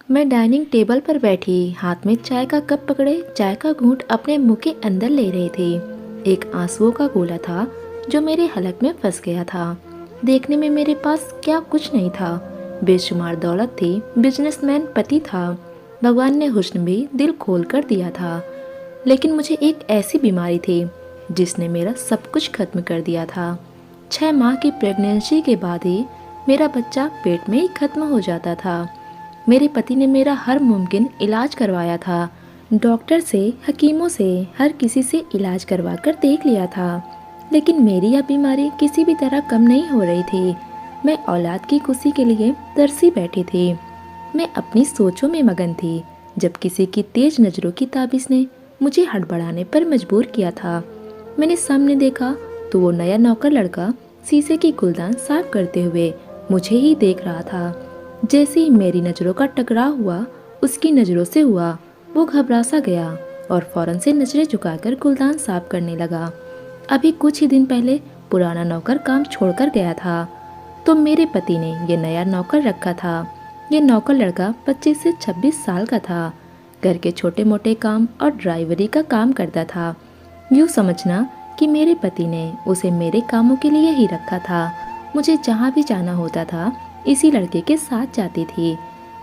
मैं dining table पर बैठी हाथ में चाय का कप पकड़े चाय का घूंट अपने मुंह के अंदर ले रही थी। एक आंसुओं का गोला था जो मेरे हलक में फंस गया था। देखने में मेरे पास क्या कुछ नहीं था, बेशुमार दौलत थी, बिजनेसमैन पति था, भगवान ने हुस्न भी दिल खोल कर दिया था। लेकिन मुझे एक ऐसी बीमारी थी जिसने मेरा सब कुछ खत्म कर दिया था। 6 माह की प्रेगनेंसी के बाद ही मेरा बच्चा पेट में ही खत्म हो जाता था। मेरे पति ने मेरा हर मुमकिन इलाज करवाया था, डॉक्टर से, हकीमों से, हर किसी से इलाज करवा कर देख लिया था, लेकिन मेरी यह बीमारी किसी भी तरह कम नहीं हो रही थी। मैं औलाद की खुशी के लिए तरसी बैठी थी। मैं अपनी सोचों में मगन थी जब किसी की तेज नज़रों की ताबीज़ ने मुझे हड़बड़ाने पर मजबूर किया था। मैंने सामने देखा तो वो नया नौकर लड़का शीशे की गुलदान साफ करते हुए मुझे ही देख रहा था। जैसे ही मेरी नज़रों का टकराव हुआ, उसकी नज़रों से हुआ, वो घबरा सा गया और फौरन से नज़रें झुकाकर गुलदान साफ करने लगा। अभी कुछ ही दिन पहले पुराना नौकर काम छोड़कर गया था, तो मेरे पति ने ये नया नौकर रखा था। ये नौकर लड़का 25 से 26 साल का था। घर के छोटे मोटे काम और ड्राइवरी का काम करता था। यूँ समझना कि मेरे पति ने उसे मेरे कामों के लिए ही रखा था। मुझे जहाँ भी जाना होता था इसी लड़के के साथ जाती थी।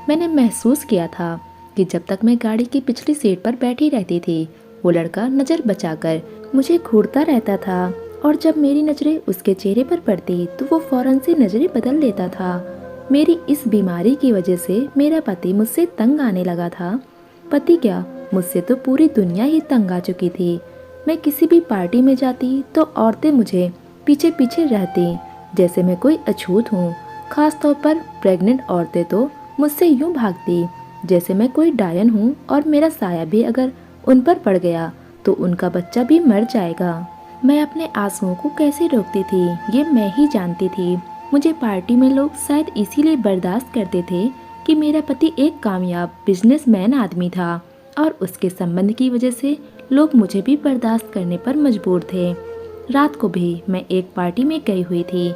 मैंने महसूस किया था कि जब तक मैं गाड़ी की पिछली सीट पर बैठी रहती थी, वो लड़का नज़र बचाकर मुझे घूरता रहता था, और जब मेरी नज़रें उसके चेहरे पर पड़ती तो वो फौरन से नज़रें बदल लेता था। मेरी इस बीमारी की वजह से मेरा पति मुझसे तंग आने लगा था। पति क्या, मुझसे तो पूरी दुनिया ही तंग आ चुकी थी। मैं किसी भी पार्टी में जाती तो औरतें मुझे पीछे पीछे रहती जैसे मैं कोई अछूत हूँ। खास तौर पर प्रेग्नेंट औरतें तो मुझसे यूं भागती जैसे मैं कोई डायन हूँ, और मेरा साया भी अगर उन पर पड़ गया तो उनका बच्चा भी मर जाएगा। मैं अपने आंसुओं को कैसे रोकती थी ये मैं ही जानती थी। मुझे पार्टी में लोग शायद इसीलिए बर्दाश्त करते थे कि मेरा पति एक कामयाब बिजनेसमैन आदमी था, और उसके संबंध की वजह से लोग मुझे भी बर्दाश्त करने पर मजबूर थे। रात को भी मैं एक पार्टी में गई हुई थी,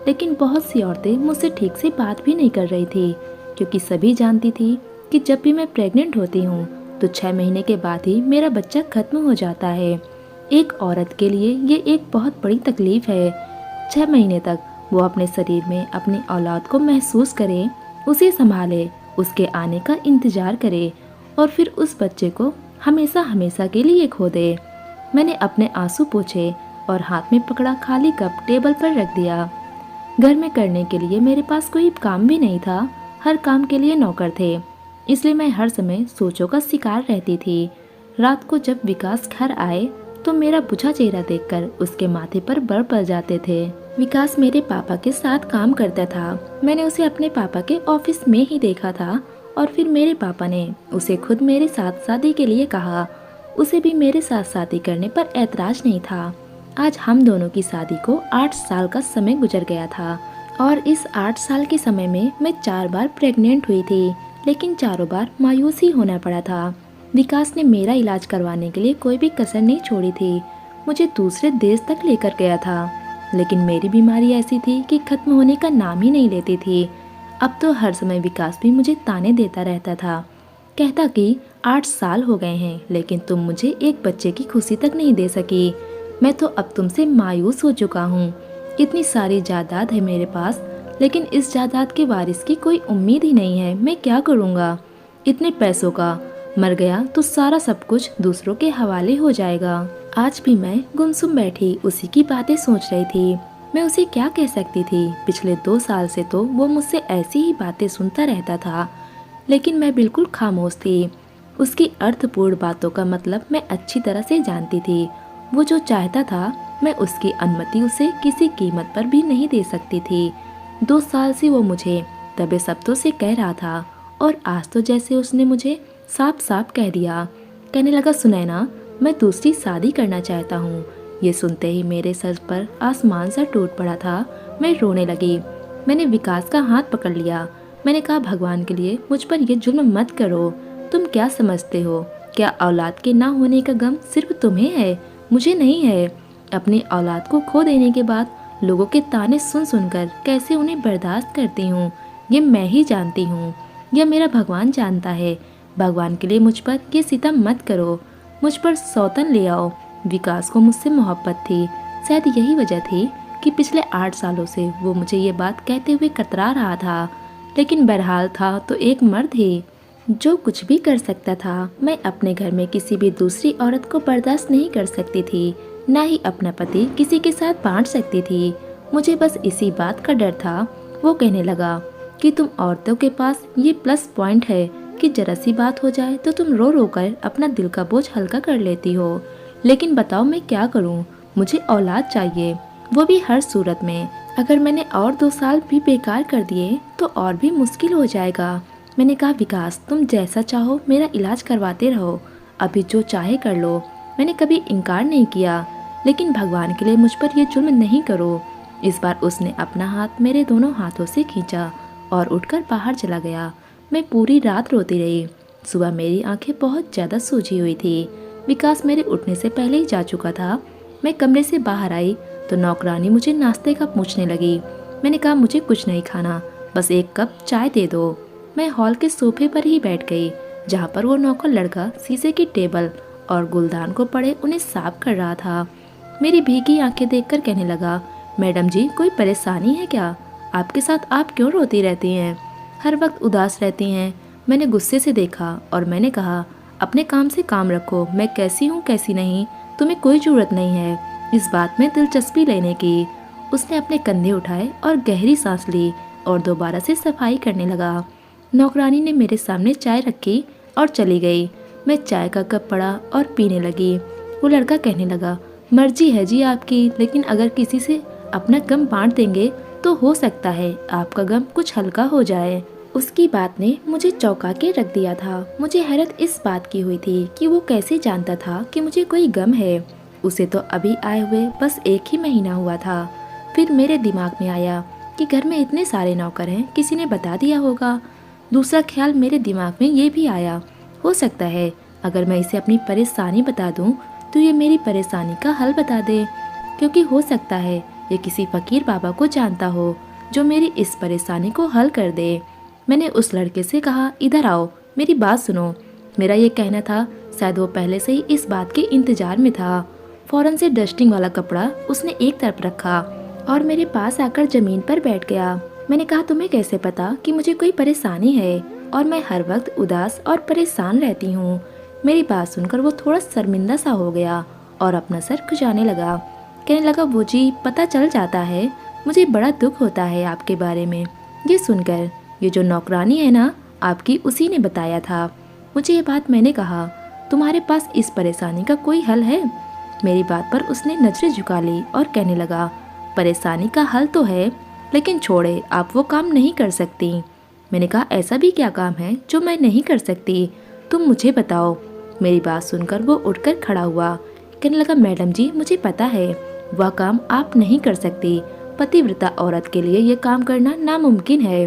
लेकिन बहुत सी औरतें मुझसे ठीक से बात भी नहीं कर रही थी, क्योंकि सभी जानती थी कि जब भी मैं प्रेग्नेंट होती हूँ तो 6 महीने के बाद ही मेरा बच्चा खत्म हो जाता है। एक औरत के लिए ये एक बहुत बड़ी तकलीफ है। 6 महीने तक वो अपने शरीर में अपनी औलाद को महसूस करे, उसे संभाले, उसके आने का इंतजार करे, और फिर उस बच्चे को हमेशा हमेशा के लिए खो दे। मैंने अपने आंसू पोंछे और हाथ में पकड़ा खाली कप टेबल पर रख दिया। घर में करने के लिए मेरे पास कोई काम भी नहीं था, हर काम के लिए नौकर थे, इसलिए मैं हर समय सोचों का शिकार रहती थी। रात को जब विकास घर आए तो मेरा बुझा चेहरा देखकर उसके माथे पर बर्फ पड़ जाते थे। विकास मेरे पापा के साथ काम करता था। मैंने उसे अपने पापा के ऑफिस में ही देखा था, और फिर मेरे पापा ने उसे खुद मेरे साथ शादी के लिए कहा। उसे भी मेरे साथ शादी करने पर ऐतराज नहीं था। आज हम दोनों की शादी को 8 साल का समय गुजर गया था, और इस 8 साल के समय में मैं 4 बार प्रेग्नेंट हुई थी, लेकिन चारों बार मायूस ही होना पड़ा था। विकास ने मेरा इलाज करवाने के लिए कोई भी कसर नहीं छोड़ी थी। मुझे दूसरे देश तक लेकर गया था, लेकिन मेरी बीमारी ऐसी थी कि खत्म होने का नाम ही नहीं लेती थी। अब तो हर समय विकास भी मुझे ताने देता रहता था, कहता कि 8 साल हो गए हैं लेकिन तुम मुझे एक बच्चे की खुशी तक नहीं दे सकी। मैं तो अब तुमसे मायूस हो चुका हूँ। इतनी सारी जायदाद है मेरे पास, लेकिन इस जायदाद के वारिस की कोई उम्मीद ही नहीं है। मैं क्या करूँगा? इतने पैसों का, मर गया तो सारा सब कुछ दूसरों के हवाले हो जाएगा। आज भी मैं गुमसुम बैठी उसी की बातें सोच रही थी। मैं उसे क्या कह सकती थी? पिछले 2 साल से तो वो मुझसे ऐसी ही बातें सुनता रहता था, लेकिन मैं बिल्कुल खामोश थी। उसकी अर्थपूर्ण बातों का मतलब मैं अच्छी तरह से जानती थी। वो जो चाहता था मैं उसकी अनुमति उसे किसी कीमत पर भी नहीं दे सकती थी। 2 साल से वो मुझे दबे शब्दों से कह रहा था, और आज तो जैसे उसने मुझे साफ साफ कह दिया। कहने लगा, सुनैना, मैं दूसरी शादी करना चाहता हूँ। ये सुनते ही मेरे सर पर आसमान सा टूट पड़ा था। मैं रोने लगी। मैंने विकास का हाथ पकड़ लिया। मैंने कहा, भगवान के लिए मुझ पर यह जुल्म मत करो। तुम क्या समझते हो? क्या औलाद के ना होने का गम सिर्फ तुम्हें है, मुझे नहीं है? अपनी औलाद को खो देने के बाद लोगों के ताने सुन सुनकर कैसे उन्हें बर्दाश्त करती हूँ, ये मैं ही जानती हूँ। यह मेरा भगवान जानता है। भगवान के लिए मुझ पर ये सितम मत करो, मुझ पर सौतन ले आओ। विकास को मुझसे मोहब्बत थी। शायद यही वजह थी कि पिछले 8 सालों से वो मुझे ये बात कहते हुए कतरा रहा था। लेकिन बहरहाल था तो एक मर्द ही जो कुछ भी कर सकता था। मैं अपने घर में किसी भी दूसरी औरत को बर्दाश्त नहीं कर सकती थी, ना ही अपना पति किसी के साथ बांट सकती थी। मुझे बस इसी बात का डर था। वो कहने लगा कि तुम औरतों के पास ये प्लस पॉइंट है कि जरा सी बात हो जाए तो तुम रो रो कर अपना दिल का बोझ हल्का कर लेती हो। लेकिन बताओ मैं क्या करूं? मुझे औलाद चाहिए, वो भी हर सूरत में। अगर मैंने और 2 साल भी बेकार कर दिए तो और भी मुश्किल हो जाएगा। मैंने कहा विकास, तुम जैसा चाहो मेरा इलाज करवाते रहो, अभी जो चाहे कर लो। मैंने कभी इनकार नहीं किया, लेकिन भगवान के लिए मुझ पर यह जुल्म नहीं करो। इस बार उसने अपना हाथ मेरे दोनों हाथों से खींचा और उठकर बाहर चला गया। मैं पूरी रात रोती रही। सुबह मेरी आंखें बहुत ज़्यादा सूजी हुई थी। विकास मेरे उठने से पहले ही जा चुका था। मैं कमरे से बाहर आई तो नौकरानी मुझे नाश्ते का पूछने लगी। मैंने कहा मुझे कुछ नहीं खाना, बस एक कप चाय दे दो। मैं हॉल के सोफे पर ही बैठ गई, जहाँ पर वो नौकर लड़का शीशे की टेबल और गुलदान को पड़े उन्हें साफ कर रहा था। मेरी भीगी आंखें देखकर कहने लगा, मैडम जी कोई परेशानी है क्या? आपके साथ आप क्यों रोती रहती हैं, हर वक्त उदास रहती हैं? मैंने गुस्से से देखा और मैंने कहा, अपने काम से काम रखो, मैं कैसी हूँ कैसी नहीं तुम्हें कोई ज़रूरत नहीं है इस बात में दिलचस्पी लेने की। उसने अपने कंधे उठाए और गहरी सांस ली और दोबारा से सफाई करने लगा। नौकरानी ने मेरे सामने चाय रखी और चली गई। मैं चाय का कप पड़ा और पीने लगी। वो लड़का कहने लगा, मर्जी है जी आपकी, लेकिन अगर किसी से अपना गम बांट देंगे तो हो सकता है आपका गम कुछ हल्का हो जाए। उसकी बात ने मुझे चौंका के रख दिया था। मुझे हैरत इस बात की हुई थी कि वो कैसे जानता था कि मुझे कोई गम है। उसे तो अभी आए हुए बस 1 ही महीना हुआ था। फिर मेरे दिमाग में आया कि घर में इतने सारे नौकर हैं, किसी ने बता दिया होगा। दूसरा ख्याल मेरे दिमाग में ये भी आया, हो सकता है अगर मैं इसे अपनी परेशानी बता दूं तो ये मेरी परेशानी का हल बता दे, क्योंकि हो सकता है ये किसी फकीर बाबा को जानता हो जो मेरी इस परेशानी को हल कर दे। मैंने उस लड़के से कहा, इधर आओ, मेरी बात सुनो। मेरा ये कहना था, शायद वो पहले से ही इस बात के इंतजार में था। फौरन से डस्टिंग वाला कपड़ा उसने एक तरफ रखा और मेरे पास आकर जमीन पर बैठ गया। मैंने कहा, तुम्हें कैसे पता कि मुझे कोई परेशानी है और मैं हर वक्त उदास और परेशान रहती हूँ? मेरी बात सुनकर वो थोड़ा शर्मिंदा सा हो गया और अपना सर खुजाने लगा। कहने लगा, वो जी पता चल जाता है, मुझे बड़ा दुख होता है आपके बारे में ये सुनकर। ये जो नौकरानी है ना आपकी, उसी ने बताया था मुझे ये बात। मैंने कहा, तुम्हारे पास इस परेशानी का कोई हल है? मेरी बात पर उसने नजरें झुका ली और कहने लगा, परेशानी का हल तो है, लेकिन छोड़े, आप वो काम नहीं कर सकती। मैंने कहा, ऐसा भी क्या काम है जो मैं नहीं कर सकती? तुम मुझे बताओ। मेरी बात सुनकर वो उठकर खड़ा हुआ। कहने लगा, मैडम जी मुझे पता है वह काम आप नहीं कर सकती। पतिव्रता औरत के लिए ये काम करना नामुमकिन है।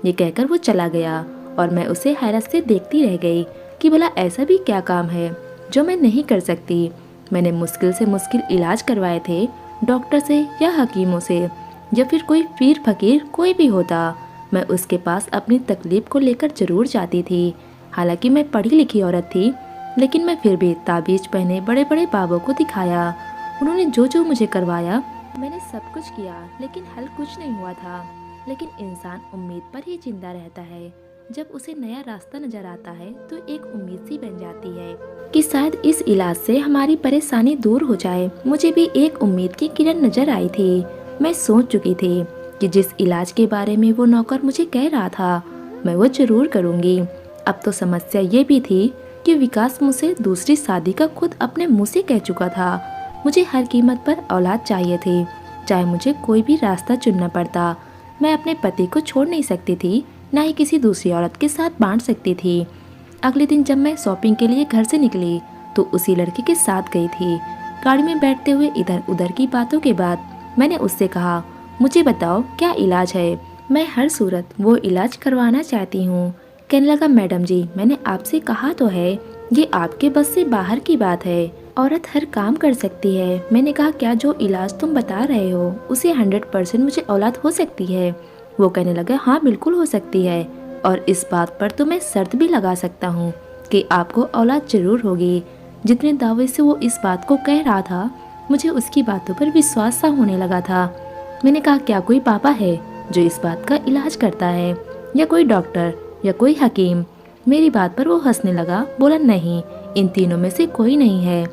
ये कहकर वो चला गया और मैं उसे हैरत से देखती रह गई कि भला ऐसा भी क्या काम है जो मैं नहीं कर सकती। मैंने मुश्किल से मुश्किल इलाज करवाए थे, डॉक्टर से या हकीमों से, या फिर कोई पीर फकीर कोई भी होता, मैं उसके पास अपनी तकलीफ को लेकर जरूर जाती थी। हालांकि मैं पढ़ी लिखी औरत थी, लेकिन मैं फिर भी ताबीज पहने बड़े बड़े बाबों को दिखाया। उन्होंने जो जो मुझे करवाया मैंने सब कुछ किया, लेकिन हल कुछ नहीं हुआ था। लेकिन इंसान उम्मीद पर ही जिंदा रहता है। जब उसे नया रास्ता नजर आता है तो एक उम्मीद सी बन जाती है कि शायद इस इलाज से हमारी परेशानी दूर हो जाए। मुझे भी एक उम्मीद की किरण नजर आई थी। मैं सोच चुकी थी कि जिस इलाज के बारे में वो नौकर मुझे कह रहा था मैं वो जरूर करूँगी। अब तो समस्या ये भी थी कि विकास मुझसे दूसरी शादी का खुद अपने मुँह से कह चुका था। मुझे हर कीमत पर औलाद चाहिए थी, चाहे मुझे कोई भी रास्ता चुनना पड़ता। मैं अपने पति को छोड़ नहीं सकती थी, ना ही किसी दूसरी औरत के साथ बांट सकती थी। अगले दिन जब मैं शॉपिंग के लिए घर से निकली तो उसी लड़के के साथ गई थी। गाड़ी में बैठते हुए इधर उधर की बातों के बाद मैंने उससे कहा, मुझे बताओ क्या इलाज है? मैं हर सूरत वो इलाज करवाना चाहती हूँ। कहने लगा, मैडम जी मैंने आपसे कहा तो है, ये आपके बस से बाहर की बात है। औरत हर काम कर सकती है। मैंने कहा, क्या जो इलाज तुम बता रहे हो उसे 100% मुझे औलाद हो सकती है? वो कहने लगा, हाँ बिल्कुल हो सकती है। और इस बात पर तो मैं शर्त भी लगा सकता हूँ कि आपको औलाद जरूर होगी। जितने दावे से वो इस बात को कह रहा था, मुझे उसकी बातों पर विश्वास सा होने लगा था। मैंने कहा, क्या कोई पापा है जो इस बात का इलाज करता है, या कोई डॉक्टर या कोई हकीम? मेरी बात पर वो हंसने लगा, बोला, नहीं, इन तीनों में से कोई नहीं है।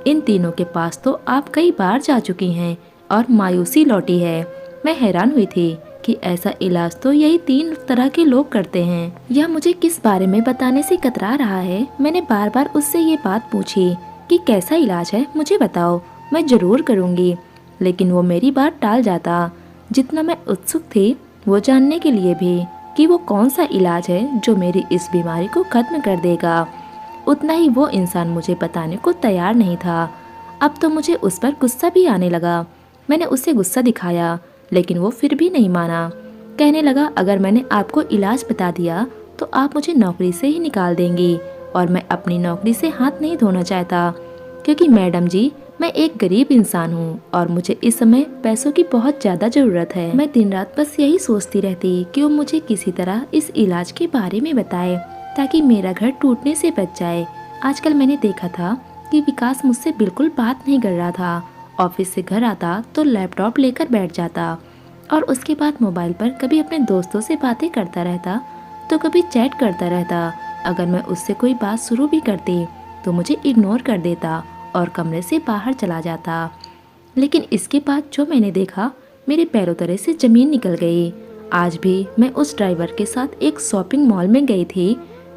इन तीनों के पास तो आप कई बार जा चुकी हैं और मायूसी लौटी है। मैं हैरान हुई थी कि ऐसा इलाज तो यही 3 तरह के लोग करते हैं। यह मुझे किस बारे में बताने से कतरा रहा है। मैंने बार बार उससे ये बात पूछी कि कैसा इलाज है, मुझे बताओ, मैं जरूर करूँगी। लेकिन वो मेरी बात टाल जाता। जितना मैं उत्सुक थी वो जानने के लिए भी कि वो कौन सा इलाज है जो मेरी इस बीमारी को खत्म कर देगा, उतना ही वो इंसान मुझे बताने को तैयार नहीं था। अब तो मुझे उस पर गुस्सा भी आने लगा। मैंने उसे गुस्सा दिखाया, लेकिन वो फिर भी नहीं माना। कहने लगा, अगर मैंने आपको इलाज बता दिया तो आप मुझे नौकरी से ही निकाल देंगी, और मैं अपनी नौकरी से हाथ नहीं धोना चाहता, क्योंकि मैडम जी, मैं एक गरीब इंसान हूँ और मुझे इस समय पैसों की बहुत ज़्यादा ज़रूरत है। मैं दिन रात बस यही सोचती रहती कि वो मुझे किसी तरह इस इलाज के बारे में बताए, ताकि मेरा घर टूटने से बच जाए। आजकल मैंने देखा था कि विकास मुझसे बिल्कुल बात नहीं कर रहा था। ऑफिस से घर आता तो लैपटॉप लेकर बैठ जाता, और उसके बाद मोबाइल पर कभी अपने दोस्तों से बातें करता रहता तो कभी चैट करता रहता। अगर मैं उससे कोई बात शुरू भी करती तो मुझे इग्नोर कर देता और कमरे से बाहर चला जाता। लेकिन इसके बाद जो मैंने देखा, मेरे पैरों तले से ज़मीन निकल गई। आज भी मैं उस ड्राइवर के साथ एक शॉपिंग मॉल में गई थी,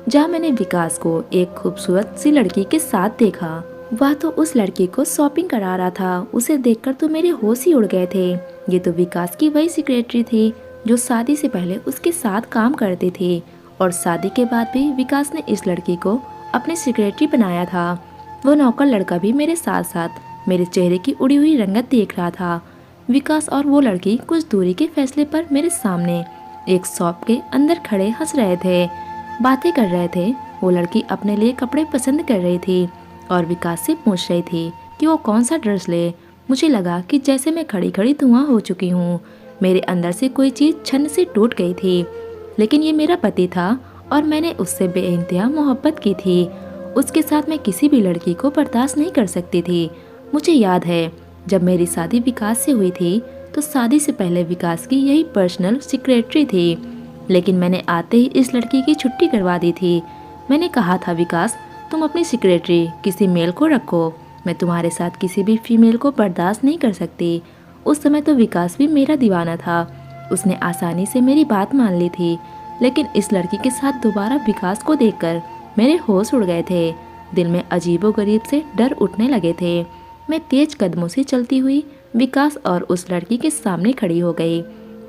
जहाँ मैंने विकास को एक खूबसूरत सी लड़की के साथ देखा। वह तो उस लड़की को शॉपिंग करा रहा था। उसे देखकर तो मेरे होश ही उड़ गए थे। ये तो विकास की वही सेक्रेटरी थी जो शादी से पहले उसके साथ काम करती थी, और शादी के बाद भी विकास ने इस लड़की को अपनी सेक्रेटरी बनाया था। वो नौकर लड़का भी मेरे साथ साथ मेरे चेहरे की उड़ी हुई रंगत देख रहा था। विकास और वो लड़की कुछ दूरी के फैसले पर मेरे सामने एक शॉप के अंदर खड़े हंस रहे थे, बातें कर रहे थे। वो लड़की अपने लिए कपड़े पसंद कर रही थी और विकास से पूछ रही थी कि वो कौन सा ड्रेस ले। मुझे लगा कि जैसे मैं खड़ी खड़ी धुआं हो चुकी हूँ। मेरे अंदर से कोई चीज़ छन्न से टूट गई थी। लेकिन ये मेरा पति था और मैंने उससे बेइंतहा मोहब्बत की थी। उसके साथ मैं किसी भी लड़की को बर्दाश्त नहीं कर सकती थी। मुझे याद है, जब मेरी शादी विकास से हुई थी तो शादी से पहले विकास की यही पर्सनल सेक्रेटरी थी, लेकिन मैंने आते ही इस लड़की की छुट्टी करवा दी थी। मैंने कहा था, विकास, तुम अपनी सेक्रेटरी किसी मेल को रखो, मैं तुम्हारे साथ किसी भी फीमेल को बर्दाश्त नहीं कर सकती। उस समय तो विकास भी मेरा दीवाना था। उसने आसानी से मेरी बात मान ली थी, लेकिन इस लड़की के साथ दोबारा विकास को देखकर मेरे होश उड़ गए थे। दिल में अजीबोगरीब से डर उठने लगे थे। मैं तेज कदमों से चलती हुई विकास और उस लड़की के सामने खड़ी हो गई।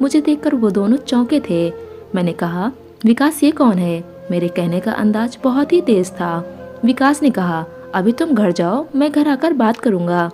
मुझे देखकर वो दोनों चौंके थे। मैंने कहा, विकास, ये कौन है? मेरे कहने का अंदाज बहुत ही तेज था। विकास ने कहा, अभी तुम घर जाओ, मैं घर आकर बात करूँगा।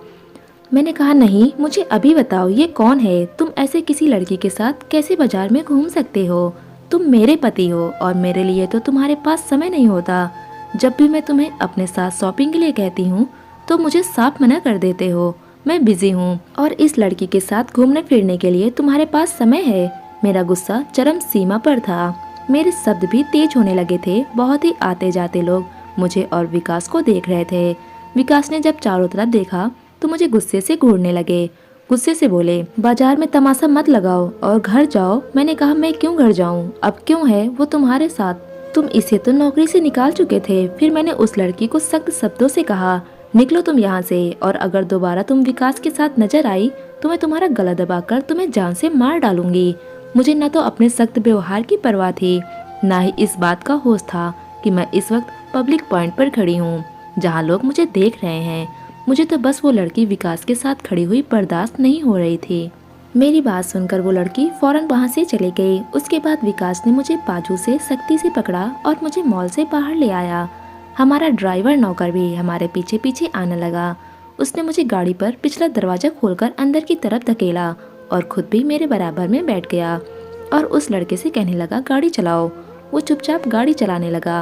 मैंने कहा, नहीं, मुझे अभी बताओ, ये कौन है? तुम ऐसे किसी लड़की के साथ कैसे बाजार में घूम सकते हो? तुम मेरे पति हो और मेरे लिए तो तुम्हारे पास समय नहीं होता। जब भी मैं तुम्हें अपने साथ शॉपिंग के लिए कहती हूँ तो मुझे साफ मना कर देते हो। मैं बिजी हूँ और इस लड़की के साथ घूमने फिरने के लिए तुम्हारे पास समय है। मेरा गुस्सा चरम सीमा पर था। मेरे शब्द भी तेज होने लगे थे। बहुत ही आते जाते लोग मुझे और विकास को देख रहे थे। विकास ने जब चारों तरफ देखा तो मुझे गुस्से से घूरने लगे। गुस्से से बोले, बाजार में तमाशा मत लगाओ और घर जाओ। मैंने कहा, मैं क्यों घर जाऊं? अब क्यों है वो तुम्हारे साथ? तुम इसे तो नौकरी से निकाल चुके थे। फिर मैंने उस लड़की को सख्त शब्दों से कहा, निकलो तुम यहाँ से, और अगर दोबारा तुम विकास के साथ नजर आई तो मैं तुम्हारा गला दबाकर तुम्हें जान से मार डालूंगी। मुझे न तो अपने सख्त व्यवहार की परवाह थी, न ही इस बात का होश था कि मैं इस वक्त पब्लिक पॉइंट पर खड़ी हूँ, जहाँ लोग मुझे देख रहे हैं। मुझे तो बस वो लड़की विकास के साथ खड़ी हुई बर्दाश्त नहीं हो रही थी। मेरी बात सुनकर वो लड़की फौरन वहाँ से चली गई। उसके बाद विकास ने मुझे बाजू से सख्ती से पकड़ा और मुझे मॉल से बाहर ले आया। हमारा ड्राइवर नौकर भी हमारे पीछे पीछे आने लगा। उसने मुझे गाड़ी पर पिछला दरवाजा खोलकर अंदर की तरफ धकेला और खुद भी मेरे बराबर में बैठ गया और उस लड़के से कहने लगा, गाड़ी चलाओ। वो चुपचाप गाड़ी चलाने लगा।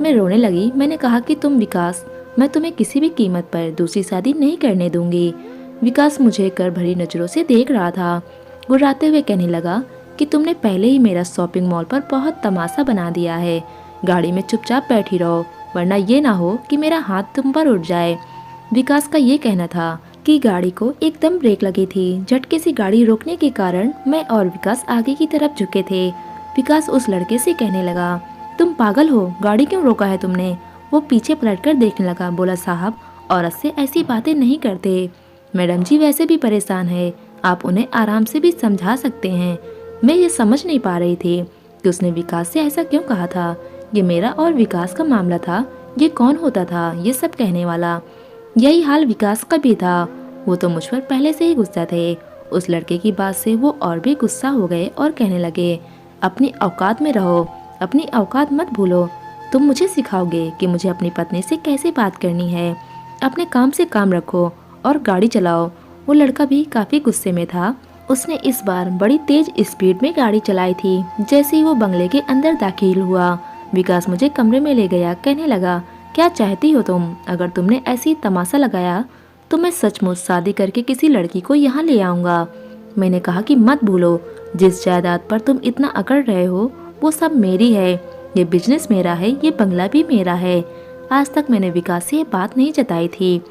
मैं रोने लगी। मैंने कहा कि तुम विकास, मैं तुम्हें किसी भी कीमत पर दूसरी शादी नहीं करने दूंगी। विकास मुझे कर भरी नजरों से देख रहा था। गुर्राते हुए कहने लगा कि तुमने पहले ही मेरा शॉपिंग मॉल पर बहुत तमाशा बना दिया है। गाड़ी में चुपचाप बैठी रहो, वरना ये ना हो कि मेरा हाथ तुम पर उठ जाए। विकास का ये कहना था कि गाड़ी को एकदम ब्रेक लगी थी। झटके से गाड़ी रोकने के कारण मैं और विकास आगे की तरफ झुके थे। विकास उस लड़के से कहने लगा, तुम पागल हो, गाड़ी क्यों रोका है तुमने? वो पीछे पलटकर देखने लगा। बोला, साहब, औरत से ऐसी बातें नहीं करते। मैडम जी वैसे भी परेशान है, आप उन्हें आराम से भी समझा सकते हैं। मैं ये समझ नहीं पा रही थी कि उसने विकास से ऐसा क्यों कहा था। ये मेरा और विकास का मामला था, ये कौन होता था ये सब कहने वाला? यही हाल विकास का भी था। वो तो मुझ पर पहले से ही गुस्सा थे। उस लड़के की बात से वो और भी गुस्सा हो गए और कहने लगे, अपनी औकात में रहो, अपनी औकात मत भूलो। तुम मुझे सिखाओगे कि मुझे अपनी पत्नी से कैसे बात करनी है। अपने काम से काम रखो और गाड़ी चलाओ। वो लड़का भी काफी गुस्से में था। उसने इस बार बड़ी तेज स्पीड में गाड़ी चलाई थी। जैसे ही वो बंगले के अंदर दाखिल हुआ, विकास मुझे कमरे में ले गया। कहने लगा, क्या चाहती हो तुम? अगर तुमने ऐसी तमाशा लगाया तो मैं सचमुच शादी करके किसी लड़की को यहाँ ले आऊँगा। मैंने कहा कि मत भूलो, जिस जायदाद पर तुम इतना अकड़ रहे हो वो सब मेरी है। ये बिजनेस मेरा है, ये बंगला भी मेरा है। आज तक मैंने विकास से ये बात नहीं जताई थी,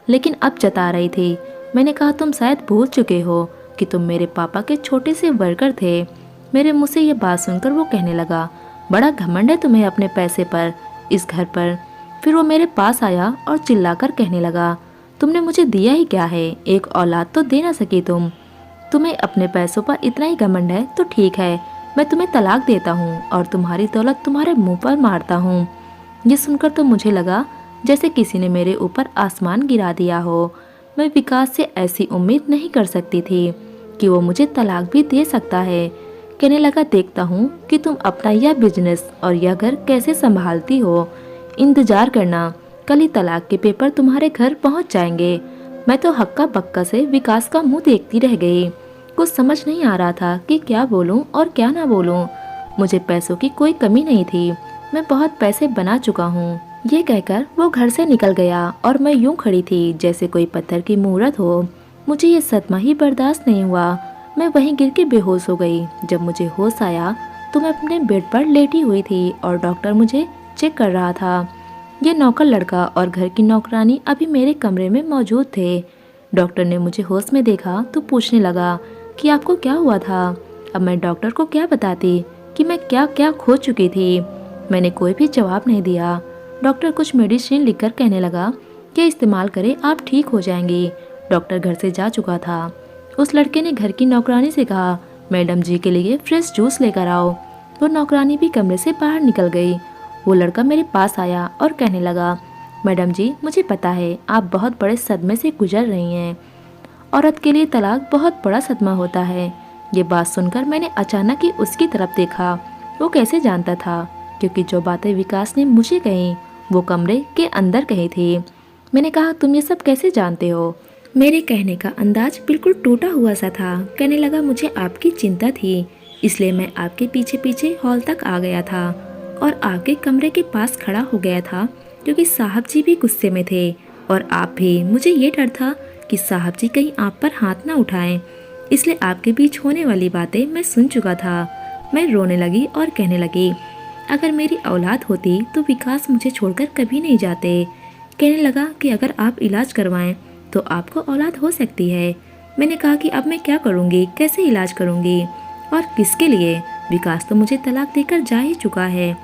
लेकिन अब जता रही थी। मैंने कहा, तुम शायद भूल चुके हो कि तुम मेरे पापा के छोटे से वर्कर थे। मेरे मुँह से ये बात सुनकर वो कहने लगा, बड़ा घमंड है तुम्हें अपने पैसे पर, इस घर पर। फिर वो मेरे पास आया और चिल्लाकर कहने लगा, तुमने मुझे दिया ही क्या है? एक औलाद तो दे ना सकी तुम। तुम्हें अपने पैसों पर इतना ही घमंड है तो ठीक है, मैं तुम्हें तलाक देता हूँ और तुम्हारी दौलत तुम्हारे मुंह पर मारता हूँ। ये सुनकर तो मुझे लगा जैसे किसी ने मेरे ऊपर आसमान गिरा दिया हो। मैं विकास से ऐसी उम्मीद नहीं कर सकती थी कि वो मुझे तलाक भी दे सकता है। कहने लगा, देखता हूँ कि तुम अपना यह बिजनेस और यह घर कैसे संभालती हो। इंतजार करना, कल ही तलाक के पेपर तुम्हारे घर पहुँच जाएंगे। मैं तो हक्का बक्का से विकास का मुंह देखती रह गई। कुछ समझ नहीं आ रहा था कि क्या बोलूं और क्या ना बोलूं। मुझे पैसों की कोई कमी नहीं थी, मैं बहुत पैसे बना चुका हूँ। ये कहकर वो घर से निकल गया और मैं यूं खड़ी थी जैसे कोई पत्थर की मूरत हो। मुझे ये सदमा ही बर्दाश्त नहीं हुआ। मैं वहीं गिर के बेहोश हो गई। जब मुझे होश आया तो मैं अपने बेड पर लेटी हुई थी और डॉक्टर मुझे चेक कर रहा था। ये नौकर लड़का और घर की नौकरानी अभी मेरे कमरे में मौजूद थे। डॉक्टर ने मुझे होश में देखा तो पूछने लगा कि आपको क्या हुआ था। अब मैं डॉक्टर को क्या बताती कि मैं क्या क्या खो चुकी थी। मैंने कोई भी जवाब नहीं दिया। डॉक्टर कुछ मेडिसिन लिखकर कहने लगा कि इस्तेमाल करें, आप ठीक हो जाएंगी। डॉक्टर घर से जा चुका था। उस लड़के ने घर की नौकरानी से कहा, मैडम जी के लिए फ्रेश जूस लेकर आओ। वो नौकरानी भी कमरे से बाहर निकल गई। वो लड़का मेरे पास आया और कहने लगा, मैडम जी, मुझे पता है आप बहुत बड़े सदमे से गुजर रही हैं। औरत के लिए तलाक बहुत बड़ा सदमा होता है। ये बात सुनकर मैंने अचानक ही उसकी तरफ देखा। वो कैसे जानता था? क्योंकि जो बातें विकास ने मुझे कही वो कमरे के अंदर कही थी। मैंने कहा, तुम ये सब कैसे जानते हो? मेरे कहने का अंदाज बिल्कुल टूटा हुआ सा था। कहने लगा, मुझे आपकी चिंता थी, इसलिए मैं आपके पीछे पीछे हॉल तक आ गया था और आपके कमरे के पास खड़ा हो गया था, क्योंकि साहब जी भी गुस्से में थे और आप भी। मुझे ये डर था कि साहब जी कहीं आप पर हाथ ना उठाएं, इसलिए आपके बीच होने वाली बातें मैं सुन चुका था। मैं रोने लगी और कहने लगी, अगर मेरी औलाद होती तो विकास मुझे छोड़कर कभी नहीं जाते। कहने लगा कि अगर आप इलाज करवाएं तो आपको औलाद हो सकती है। मैंने कहा कि अब मैं क्या करूंगी, कैसे इलाज करूंगी और किसके लिए? विकास तो मुझे तलाक देकर जा ही चुका है।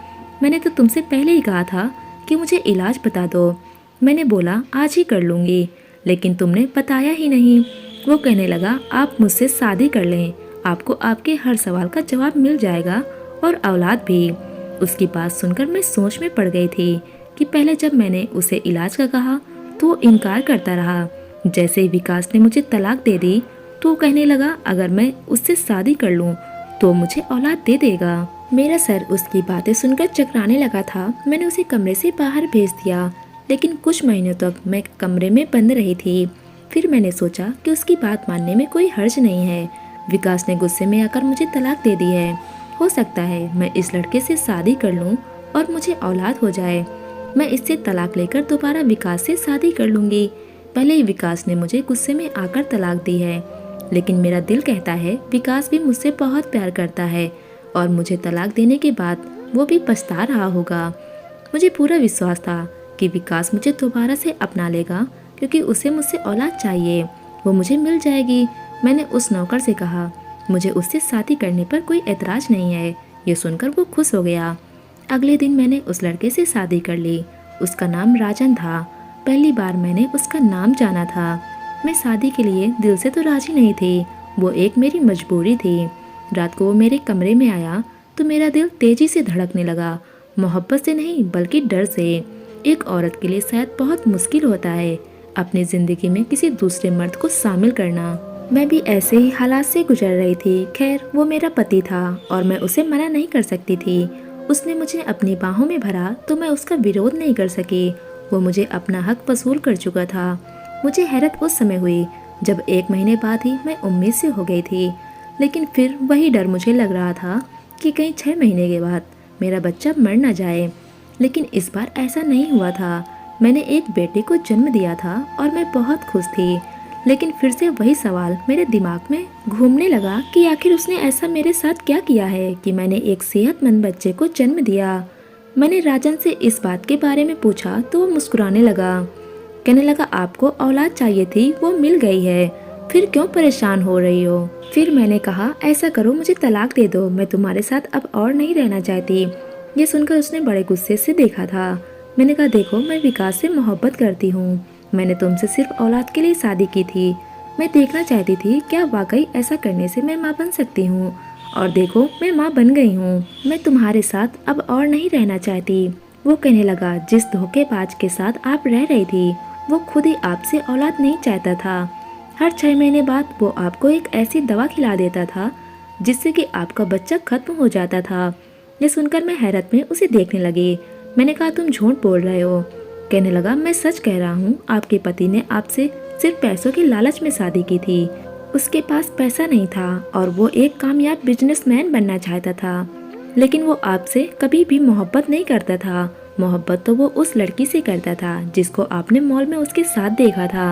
मैंने तो तुमसे पहले ही कहा था कि मुझे इलाज बता दो। मैंने बोला आज ही कर लूँगी, लेकिन तुमने बताया ही नहीं। वो कहने लगा, आप मुझसे शादी कर लें, आपको आपके हर सवाल का जवाब मिल जाएगा और औलाद भी। उसकी बात सुनकर मैं सोच में पड़ गई थी कि पहले जब मैंने उसे इलाज का कहा तो वो इनकार करता रहा। जैसे ही विकास ने मुझे तलाक दे दी तो वो कहने लगा, अगर मैं उससे शादी कर लूँ तो मुझे औलाद दे देगा। मेरा सर उसकी बातें सुनकर चकराने लगा था। मैंने उसे कमरे से बाहर भेज दिया, लेकिन कुछ महीनों तक मैं कमरे में बंद रही थी। फिर मैंने सोचा कि उसकी बात मानने में कोई हर्ज नहीं है। विकास ने गुस्से में आकर मुझे तलाक दे दी है। हो सकता है मैं इस लड़के से शादी कर लूं और मुझे औलाद हो जाए। मैं इससे तलाक लेकर दोबारा विकास से शादी कर लूंगी। पहले ही विकास ने मुझे गुस्से में आकर तलाक दी है, लेकिन मेरा दिल कहता है विकास भी मुझसे बहुत प्यार करता है और मुझे तलाक देने के बाद वो भी पछता रहा होगा। मुझे पूरा विश्वास था कि विकास मुझे दोबारा से अपना लेगा क्योंकि उसे मुझसे औलाद चाहिए, वो मुझे मिल जाएगी। मैंने उस नौकर से कहा मुझे उससे शादी करने पर कोई एतराज़ नहीं है। ये सुनकर वो खुश हो गया। अगले दिन मैंने उस लड़के से शादी कर ली। उसका नाम राजन था। पहली बार मैंने उसका नाम जाना था। मैं शादी के लिए दिल से तो राजी नहीं थी, वो एक मेरी मजबूरी थी। रात को वो मेरे कमरे में आया तो मेरा दिल तेजी से धड़कने लगा, मोहब्बत से नहीं बल्कि डर से। एक औरत के लिए शायद बहुत मुश्किल होता है अपनी ज़िंदगी में किसी दूसरे मर्द को शामिल करना। मैं भी ऐसे ही हालात से गुजर रही थी। खैर वो मेरा पति था और मैं उसे मना नहीं कर सकती थी। उसने मुझे अपनी बाहों में भरा तो मैं उसका विरोध नहीं कर सकी। वो मुझे अपना हक वसूल कर चुका था। मुझे हैरत उस समय हुई जब 1 महीने बाद ही मैं उम्मीद से हो गई थी, लेकिन फिर वही डर मुझे लग रहा था कि कहीं 6 महीने के बाद मेरा बच्चा मर न जाए। लेकिन इस बार ऐसा नहीं हुआ था। मैंने एक बेटे को जन्म दिया था और मैं बहुत खुश थी। लेकिन फिर से वही सवाल मेरे दिमाग में घूमने लगा कि आखिर उसने ऐसा मेरे साथ क्या किया है कि मैंने एक सेहतमंद बच्चे को जन्म दिया। मैंने राजन से इस बात के बारे में पूछा तो वो मुस्कुराने लगा। कहने लगा आपको औलाद चाहिए थी, वो मिल गई है, फिर क्यों परेशान हो रही हो। फिर मैंने कहा ऐसा करो मुझे तलाक दे दो, मैं तुम्हारे साथ अब और नहीं रहना चाहती। ये सुनकर उसने बड़े गुस्से से देखा था। मैंने कहा देखो मैं विकास से मोहब्बत करती हूँ, मैंने तुमसे सिर्फ औलाद के लिए शादी की थी। मैं देखना चाहती थी क्या वाकई ऐसा करने से मैं माँ बन सकती हूँ, और देखो मैं माँ बन गई हूँ। मैं तुम्हारे साथ अब और नहीं रहना चाहती। वो कहने लगा जिस धोखेबाज के साथ आप रह रही थी वो खुद ही आपसे औलाद नहीं चाहता था। हर 6 महीने बाद वो आपको एक ऐसी दवा खिला देता था जिससे कि आपका बच्चा खत्म हो जाता था। ये सुनकर मैं हैरत में उसे देखने लगी। मैंने कहा तुम झूठ बोल रहे हो। कहने लगा मैं सच कह रहा हूँ, आपके पति ने आपसे सिर्फ पैसों के लालच में शादी की थी। उसके पास पैसा नहीं था और वो एक कामयाब बिजनेसमैन बनना चाहता था, लेकिन वो आपसे कभी भी मोहब्बत नहीं करता था। मोहब्बत तो वो उस लड़की से करता था जिसको आपने मॉल में उसके साथ देखा था।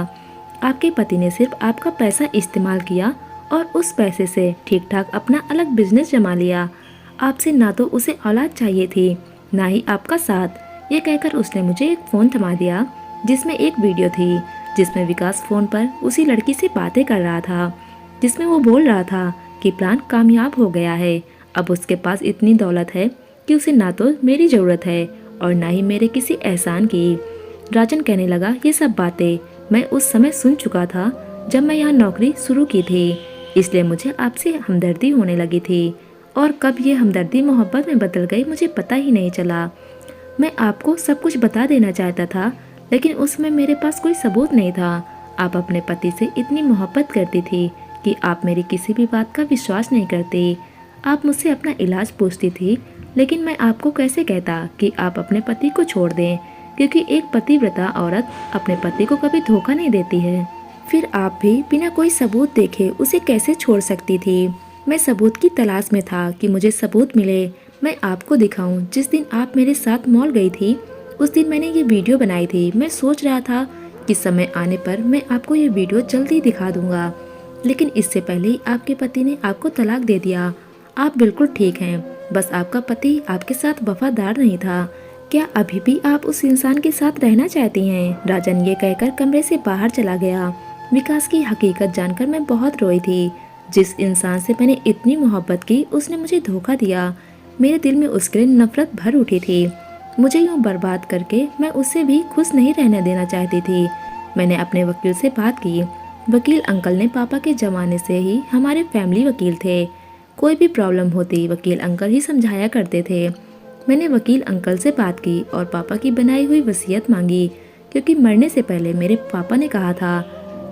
आपके पति ने सिर्फ आपका पैसा इस्तेमाल किया और उस पैसे से ठीक ठाक अपना अलग बिजनेस जमा लिया। आपसे ना तो उसे औलाद चाहिए थी ना ही आपका साथ। ये कहकर उसने मुझे एक फ़ोन थमा दिया जिसमें एक वीडियो थी जिसमें विकास फ़ोन पर उसी लड़की से बातें कर रहा था, जिसमें वो बोल रहा था कि प्लान कामयाब हो गया है। अब उसके पास इतनी दौलत है कि उसे ना तो मेरी ज़रूरत है और ना ही मेरे किसी एहसान की। राजन कहने लगा ये सब बातें मैं उस समय सुन चुका था जब मैं यहाँ नौकरी शुरू की थी, इसलिए मुझे आपसे हमदर्दी होने लगी थी, और कब ये हमदर्दी मोहब्बत में बदल गई मुझे पता ही नहीं चला। मैं आपको सब कुछ बता देना चाहता था लेकिन उस समय मेरे पास कोई सबूत नहीं था। आप अपने पति से इतनी मोहब्बत करती थी कि आप मेरी किसी भी बात का विश्वास नहीं करती। आप मुझसे अपना इलाज पूछती थी, लेकिन मैं आपको कैसे कहता कि आप अपने पति को छोड़ दें, क्योंकि एक पतिव्रता औरत अपने पति को कभी धोखा नहीं देती है। फिर आप भी बिना कोई सबूत देखे उसे कैसे छोड़ सकती थी। मैं सबूत की तलाश में था कि मुझे सबूत मिले, मैं आपको दिखाऊं। जिस दिन आप मेरे साथ मॉल गई थी उस दिन मैंने ये वीडियो बनाई थी। मैं सोच रहा था कि समय आने पर मैं आपको ये वीडियो जल्दी दिखा दूंगा, लेकिन इससे पहले ही आपके पति ने आपको तलाक दे दिया। आप बिल्कुल ठीक हैं, बस आपका पति आपके साथ वफादार नहीं था। क्या अभी भी आप उस इंसान के साथ रहना चाहती हैं? राजन ये कहकर कमरे से बाहर चला गया। विकास की हकीकत जानकर मैं बहुत रोई थी। जिस इंसान से मैंने इतनी मोहब्बत की उसने मुझे धोखा दिया। मेरे दिल में उसके लिए नफरत भर उठी थी। मुझे यूँ बर्बाद करके मैं उससे भी खुश नहीं रहने देना चाहती थी। मैंने अपने वकील से बात की। वकील अंकल ने पापा के ज़माने से ही हमारे फैमिली वकील थे। कोई भी प्रॉब्लम होती वकील अंकल ही समझाया करते थे। मैंने वकील अंकल से बात की और पापा की बनाई हुई वसीयत मांगी, क्योंकि मरने से पहले मेरे पापा ने कहा था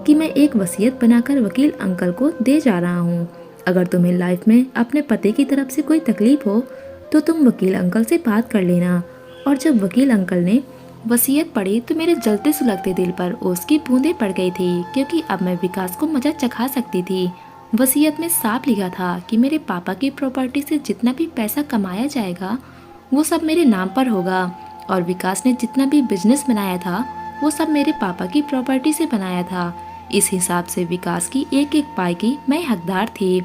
कि मैं एक वसीयत बनाकर वकील अंकल को दे जा रहा हूँ। अगर तुम्हें लाइफ में अपने पति की तरफ से कोई तकलीफ हो तो तुम वकील अंकल से बात कर लेना। और जब वकील अंकल ने वसीयत पढ़ी तो मेरे जलते सुलगते दिल पर ओस की बूंदें पड़ गई थी, क्योंकि अब मैं विकास को मजा चखा सकती थी। वसीयत में साफ लिखा था कि मेरे पापा की प्रॉपर्टी से जितना भी पैसा कमाया जाएगा वो सब मेरे नाम पर होगा, और विकास ने जितना भी बिजनेस बनाया था वो सब मेरे पापा की प्रॉपर्टी से बनाया था। इस हिसाब से विकास की एक एक पाई की मैं हकदार थी।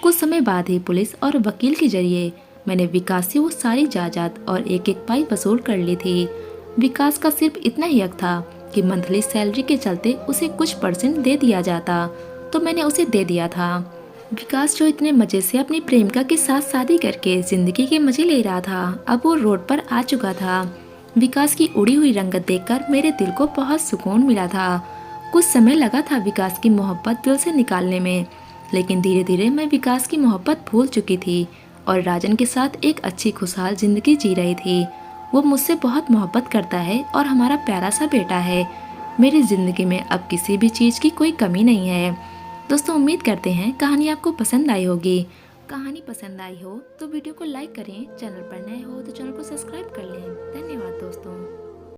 कुछ समय बाद ही पुलिस और वकील के जरिए मैंने विकास से वो सारी जायदाद और एक एक पाई वसूल कर ली थी। विकास का सिर्फ इतना ही हक था कि मंथली सैलरी के चलते उसे कुछ परसेंट दे दिया जाता, तो मैंने उसे दे दिया था। विकास जो इतने मजे से अपनी प्रेमिका के साथ शादी करके जिंदगी के मजे ले रहा था, अब वो रोड पर आ चुका था। विकास की उड़ी हुई रंगत देखकर मेरे दिल को बहुत सुकून मिला था। कुछ समय लगा था विकास की मोहब्बत दिल से निकालने में, लेकिन धीरे धीरे मैं विकास की मोहब्बत भूल चुकी थी और राजन के साथ एक अच्छी खुशहाल जिंदगी जी रही थी। वो मुझसे बहुत मोहब्बत करता है और हमारा प्यारा सा बेटा है। मेरी जिंदगी में अब किसी भी चीज़ की कोई कमी नहीं है। दोस्तों, उम्मीद करते हैं कहानी आपको पसंद आई होगी। कहानी पसंद आई हो तो वीडियो को लाइक करें, चैनल पर नए हो तो चैनल को सब्सक्राइब कर लें। धन्यवाद दोस्तों।